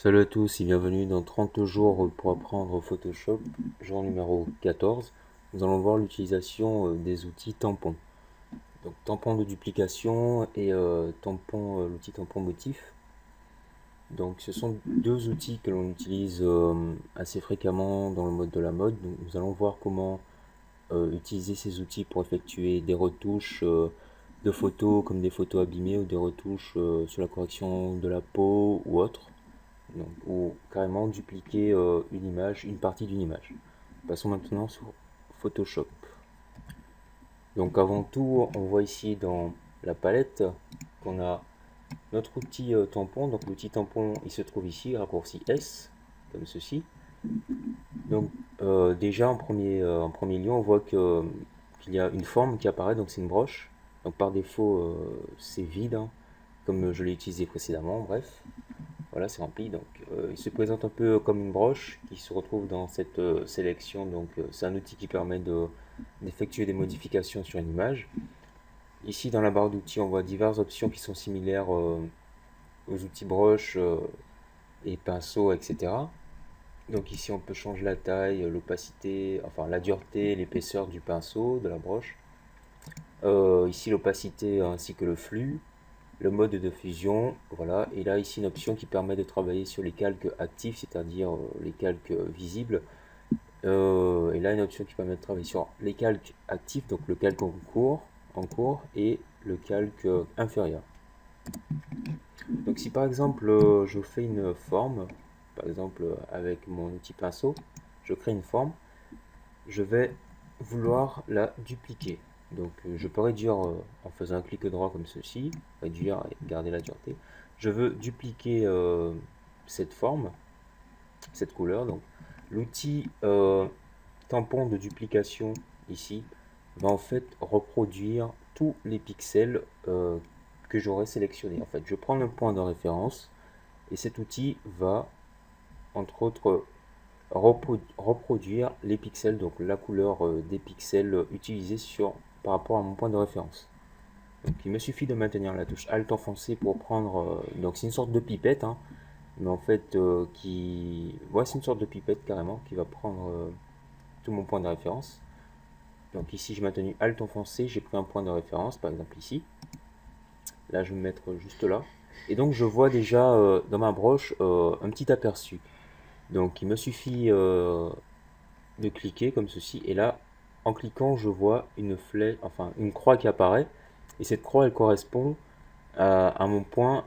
Salut à tous et bienvenue dans 30 jours pour apprendre Photoshop, jour numéro 14. Nous allons voir l'utilisation des outils tampons. Donc tampon de duplication et l'outil tampon motif. Donc ce sont deux outils que l'on utilise assez fréquemment dans le mode de la mode. Donc, nous allons voir comment utiliser ces outils pour effectuer des retouches de photos comme des photos abîmées ou des retouches sur la correction de la peau ou autre. Donc, ou carrément dupliquer une image, une partie d'une image. Passons maintenant sur Photoshop. Donc avant tout, on voit ici dans la palette qu'on a notre outil tampon. Donc l'outil tampon, il se trouve ici, raccourci S, comme ceci. Donc déjà en premier lieu, on voit qu'il y a une forme qui apparaît, donc c'est une broche. Donc par défaut, c'est vide, hein, comme je l'ai utilisé précédemment, bref. Voilà, c'est rempli. Donc, il se présente un peu comme une broche qui se retrouve dans cette sélection. Donc, c'est un outil qui permet d'effectuer des modifications sur une image. Ici, dans la barre d'outils, on voit diverses options qui sont similaires aux outils broche et pinceau, etc. Donc, ici, on peut changer la taille, l'opacité, enfin la dureté, l'épaisseur du pinceau, de la broche. Ici, l'opacité ainsi que le flux. Le mode de fusion, voilà, et là ici une option qui permet de travailler sur les calques actifs, c'est-à-dire les calques visibles, et là une option qui permet de travailler sur les calques actifs, donc le calque en cours et le calque inférieur. Donc si par exemple je fais une forme, par exemple avec mon outil pinceau, je crée une forme, je vais vouloir la dupliquer. Donc je peux réduire en faisant un clic droit comme ceci, réduire et garder la dureté. Je veux dupliquer cette forme, cette couleur. Donc l'outil tampon de duplication ici va en fait reproduire tous les pixels que j'aurais sélectionnés. En fait, je prends le point de référence et cet outil va entre autres reproduire les pixels, donc la couleur des pixels utilisés par rapport à mon point de référence. Donc il me suffit de maintenir la touche Alt enfoncée pour prendre, donc c'est une sorte de pipette, hein, mais en fait c'est une sorte de pipette carrément qui va prendre tout mon point de référence. Donc ici j'ai maintenu Alt enfoncé, j'ai pris un point de référence, par exemple ici. Là je vais me mettre juste là. Et donc je vois déjà dans ma broche un petit aperçu. Donc il me suffit de cliquer comme ceci, et là en cliquant je vois une flèche, enfin une croix qui apparaît, et cette croix elle correspond à mon point,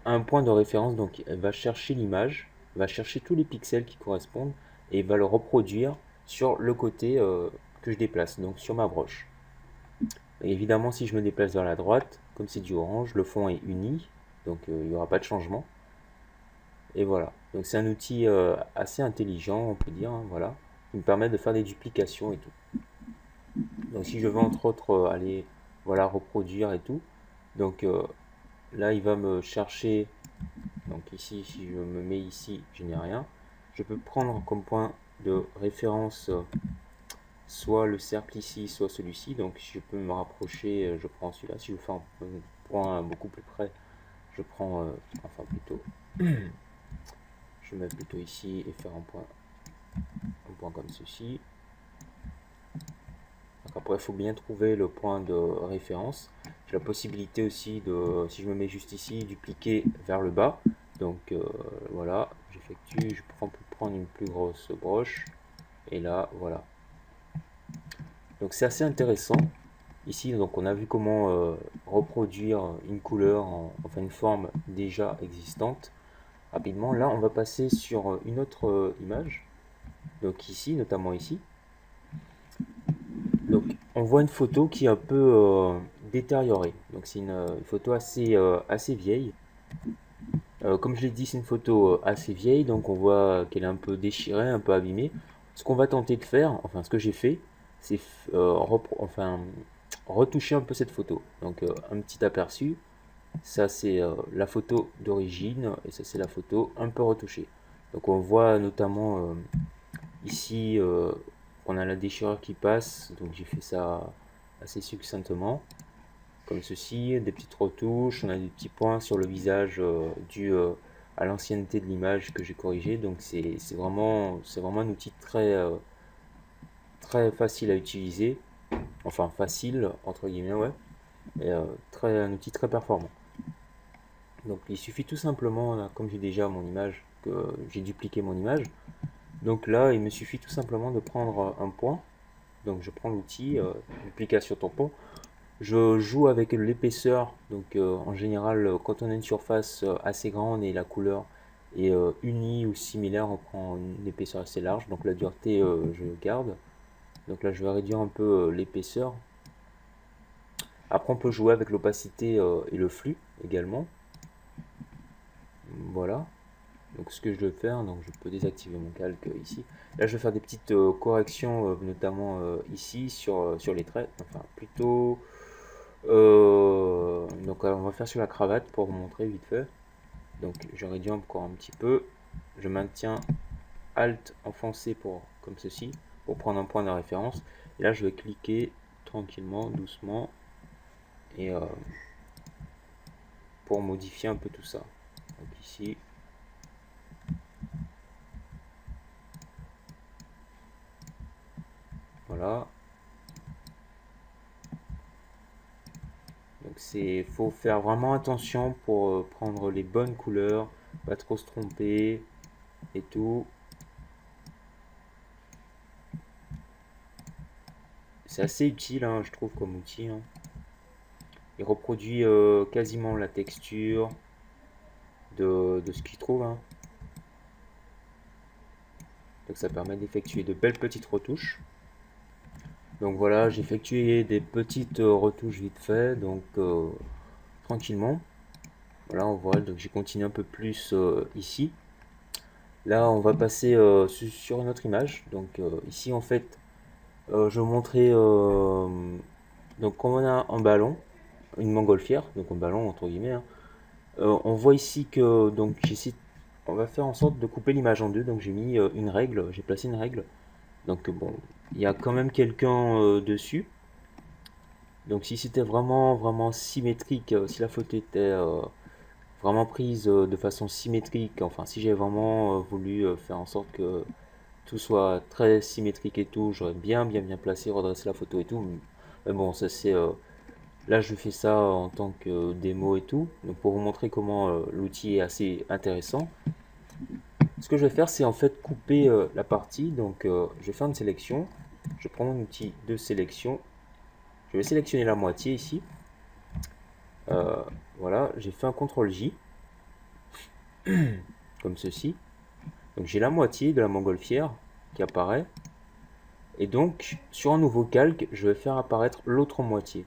à un point de référence. Donc elle va chercher l'image, va chercher tous les pixels qui correspondent et va le reproduire sur le côté que je déplace, donc sur ma broche. Et évidemment si je me déplace vers la droite, comme c'est du orange, le fond est uni, donc il n'y aura pas de changement. Et voilà, donc c'est un outil assez intelligent, on peut dire, hein, voilà, qui me permet de faire des duplications et tout. Donc si je veux entre autres aller, voilà, reproduire et tout, donc là il va me chercher, donc ici si je me mets ici je n'ai rien, je peux prendre comme point de référence soit le cercle ici, soit celui-ci. Donc si je peux me rapprocher, je prends celui-là. Si je fais un point beaucoup plus près, je prends, enfin plutôt, je vais mettre plutôt ici et faire un point comme ceci. Donc après, il faut bien trouver le point de référence. J'ai la possibilité aussi de, si je me mets juste ici, dupliquer vers le bas. Donc voilà, j'effectue, je peux prendre une plus grosse broche. Et là, voilà. Donc c'est assez intéressant. Ici, donc on a vu comment reproduire une couleur, enfin une forme déjà existante rapidement. Là, on va passer sur une autre image. Donc ici, notamment ici. Donc on voit une photo qui est un peu détériorée. Donc c'est une photo assez vieille. Comme je l'ai dit, c'est une photo assez vieille, donc on voit qu'elle est un peu déchirée, un peu abîmée. Ce qu'on va tenter de faire, enfin ce que j'ai fait, c'est retoucher un peu cette photo. Donc un petit aperçu. Ça c'est la photo d'origine et ça c'est la photo un peu retouchée. Donc on voit notamment ici qu'on a la déchirure qui passe. Donc j'ai fait ça assez succinctement comme ceci, des petites retouches. On a des petits points sur le visage dus à l'ancienneté de l'image que j'ai corrigée. Donc c'est vraiment un outil très facile à utiliser, enfin facile entre guillemets, ouais, et un outil très performant. Donc il suffit tout simplement, là, comme j'ai déjà mon image, que j'ai dupliqué mon image, donc là il me suffit tout simplement de prendre un point. Donc je prends l'outil duplication tampon. Je joue avec l'épaisseur. Donc en général, quand on a une surface assez grande et la couleur est unie ou similaire, on prend une épaisseur assez large. Donc la dureté, je garde. Donc là, je vais réduire un peu l'épaisseur. Après, on peut jouer avec l'opacité et le flux également. Voilà. Donc ce que je vais faire, donc je peux désactiver mon calque ici. Là, je vais faire des petites corrections, notamment ici sur les traits. Enfin, plutôt. Donc on va faire sur la cravate pour vous montrer vite fait. Donc je réduis encore un petit peu. Je maintiens Alt enfoncé comme ceci pour prendre un point de référence. Et là, je vais cliquer tranquillement, doucement, et pour modifier un peu tout ça. Donc ici. Voilà. Donc faut faire vraiment attention pour prendre les bonnes couleurs, pas trop se tromper et tout. C'est assez utile, hein, je trouve, comme outil. Hein. Il reproduit quasiment la texture de ce qu'il trouve. Hein. Donc ça permet d'effectuer de belles petites retouches. Donc voilà, j'ai effectué des petites retouches vite fait, donc tranquillement. Voilà, on voit, donc j'ai continué un peu plus ici. Là, on va passer sur une autre image. Donc ici, en fait, je vais vous montrer, donc comme on a un ballon, une montgolfière, donc un ballon entre guillemets, hein. On voit ici que donc on va faire en sorte de couper l'image en deux. Donc j'ai mis une règle, j'ai placé une règle. Donc bon, il y a quand même quelqu'un dessus. Donc si c'était vraiment symétrique, si la photo était vraiment prise de façon symétrique, enfin si j'avais vraiment voulu faire en sorte que tout soit très symétrique et tout, j'aurais bien placé, redressé la photo et tout. Mais bon, ça c'est là je fais ça en tant que démo et tout, donc pour vous montrer comment l'outil est assez intéressant. Ce que je vais faire, c'est en fait couper la partie. Donc je vais faire une sélection, je prends mon outil de sélection, je vais sélectionner la moitié ici. Voilà, j'ai fait un CTRL J comme ceci. Donc j'ai la moitié de la montgolfière qui apparaît. Et donc sur un nouveau calque, je vais faire apparaître l'autre moitié.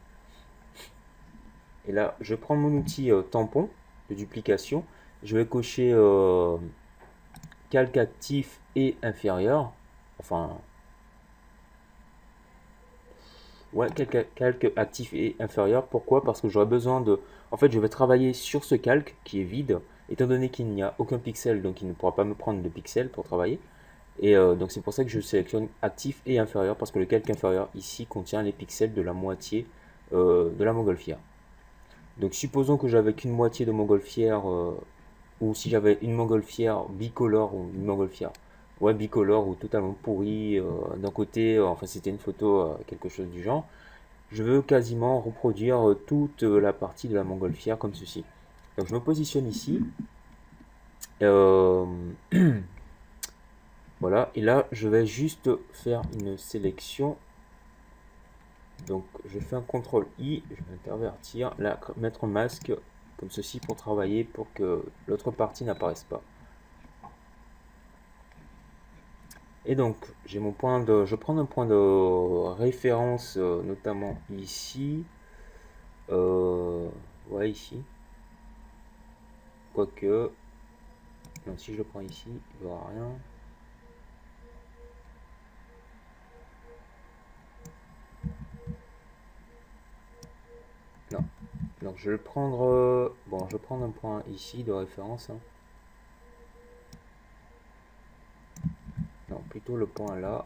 Et là, je prends mon outil tampon de duplication. Je vais cocher calque actif et inférieur. Enfin, ouais, calque actif et inférieur. Pourquoi? Parce que j'aurai besoin de... En fait, je vais travailler sur ce calque qui est vide. Étant donné qu'il n'y a aucun pixel, donc il ne pourra pas me prendre de pixels pour travailler. Et donc c'est pour ça que je sélectionne actif et inférieur, parce que le calque inférieur ici contient les pixels de la moitié de la montgolfière. Donc supposons que j'avais qu'une moitié de montgolfière, ou si j'avais une montgolfière bicolore ou une montgolfière ouais, bicolore ou totalement pourrie d'un côté, enfin c'était une photo, quelque chose du genre, je veux quasiment reproduire toute la partie de la montgolfière comme ceci. Donc je me positionne ici. Euh, Voilà, et là je vais juste faire une sélection. Donc je fais un CTRL I, je vais intervertir, là mettre un masque comme ceci pour travailler pour que l'autre partie n'apparaisse pas. Et donc j'ai mon point de, je prends un point de référence notamment ici, ouais ici, quoique, non si je le prends ici, il n'y aura rien. Non. Donc je vais prendre, bon, je vais prendre un point ici de référence. Hein. Non, plutôt le point là.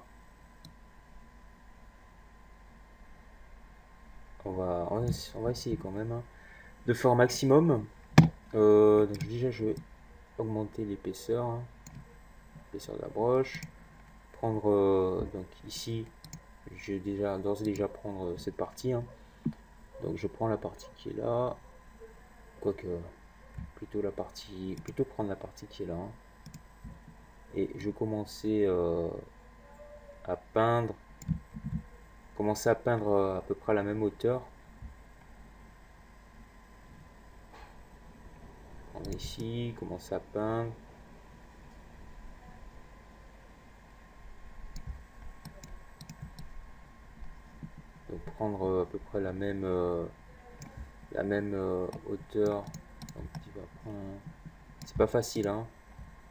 On va essayer quand même hein, de faire un maximum. Donc déjà je vais augmenter l'épaisseur, hein, l'épaisseur de la broche, prendre donc ici je vais déjà d'ores et déjà prendre cette partie, hein. Donc je prends la partie qui est là, quoique plutôt prendre la partie qui est là, hein. Et je commencer à peindre, à peu près à la même hauteur. On est ici, commencer à peindre. Donc prendre à peu près la même hauteur. Donc, c'est pas facile, hein,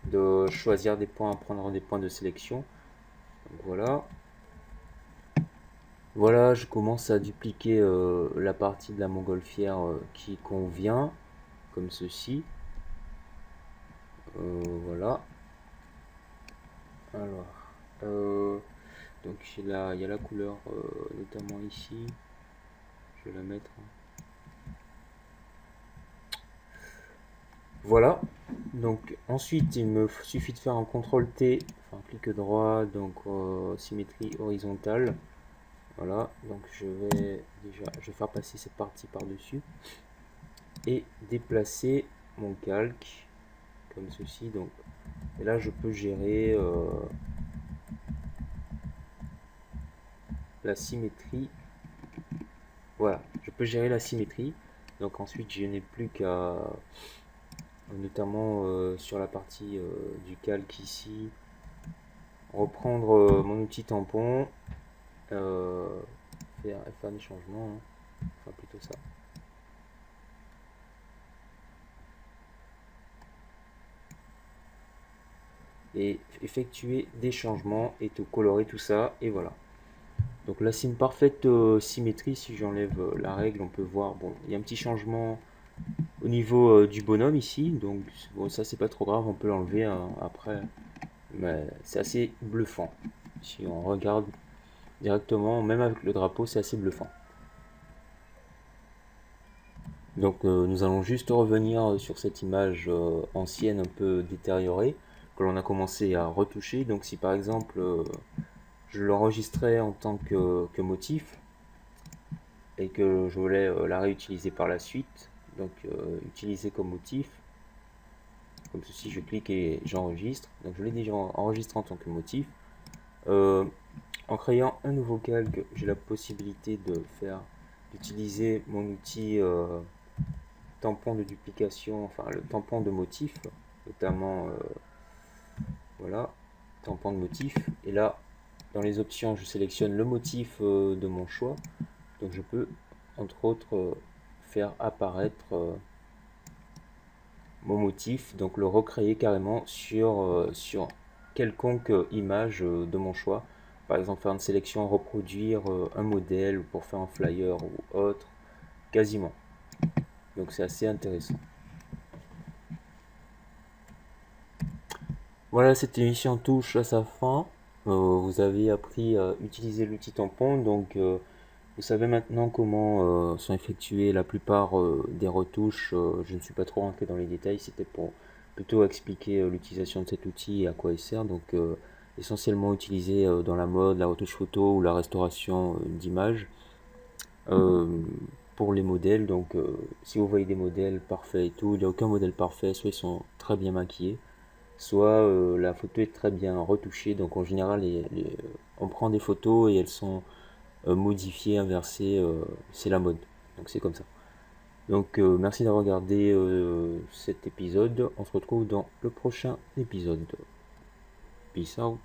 de choisir des points, prendre des points de sélection. Donc voilà. Voilà, je commence à dupliquer la partie de la montgolfière qui convient, comme ceci. Voilà. Alors, donc il y a la couleur, notamment ici. Je vais la mettre. Voilà. Donc ensuite, il me suffit de faire un CTRL T, enfin clic droit, donc symétrie horizontale. Voilà. Donc je vais faire passer cette partie par-dessus et déplacer mon calque comme ceci. Donc, et là, je peux gérer la symétrie. Voilà, je peux gérer la symétrie. Donc ensuite, je n'ai plus qu'à, notamment sur la partie du calque ici, reprendre mon outil tampon, faire des changements, hein. Enfin plutôt ça. Et effectuer des changements et tout colorer tout ça, et voilà. Donc là c'est une parfaite symétrie. Si j'enlève la règle, on peut voir, bon, il y a un petit changement au niveau du bonhomme ici, donc bon, ça c'est pas trop grave, on peut l'enlever hein, après, mais c'est assez bluffant. Si on regarde directement, même avec le drapeau, c'est assez bluffant. Donc nous allons juste revenir sur cette image ancienne un peu détériorée que l'on a commencé à retoucher. Donc si par exemple je l'enregistrais en tant que motif et que je voulais la réutiliser par la suite, donc utiliser comme motif, comme ceci, je clique et j'enregistre. Donc je l'ai déjà enregistré en tant que motif. En créant un nouveau calque, j'ai la possibilité d'utiliser mon outil tampon de duplication, enfin le tampon de motif, notamment voilà, tampon de motif. Et là, dans les options, je sélectionne le motif de mon choix. Donc je peux, entre autres, faire apparaître mon motif, donc le recréer carrément sur quelconque image de mon choix. Par exemple, faire une sélection, reproduire un modèle pour faire un flyer ou autre, quasiment. Donc c'est assez intéressant. Voilà, cette émission touche à sa fin. Vous avez appris à utiliser l'outil tampon, donc vous savez maintenant comment sont effectuées la plupart des retouches. Je ne suis pas trop rentré dans les détails, c'était pour plutôt expliquer l'utilisation de cet outil et à quoi il sert. Donc essentiellement utilisé dans la mode, la retouche photo ou la restauration d'images. Pour les modèles, donc si vous voyez des modèles parfaits et tout, il n'y a aucun modèle parfait, soit ils sont très bien maquillés, soit la photo est très bien retouchée. Donc en général, on prend des photos et elles sont modifiées, inversées, c'est la mode. Donc c'est comme ça. Donc merci d'avoir regardé cet épisode. On se retrouve dans le prochain épisode. Peace out.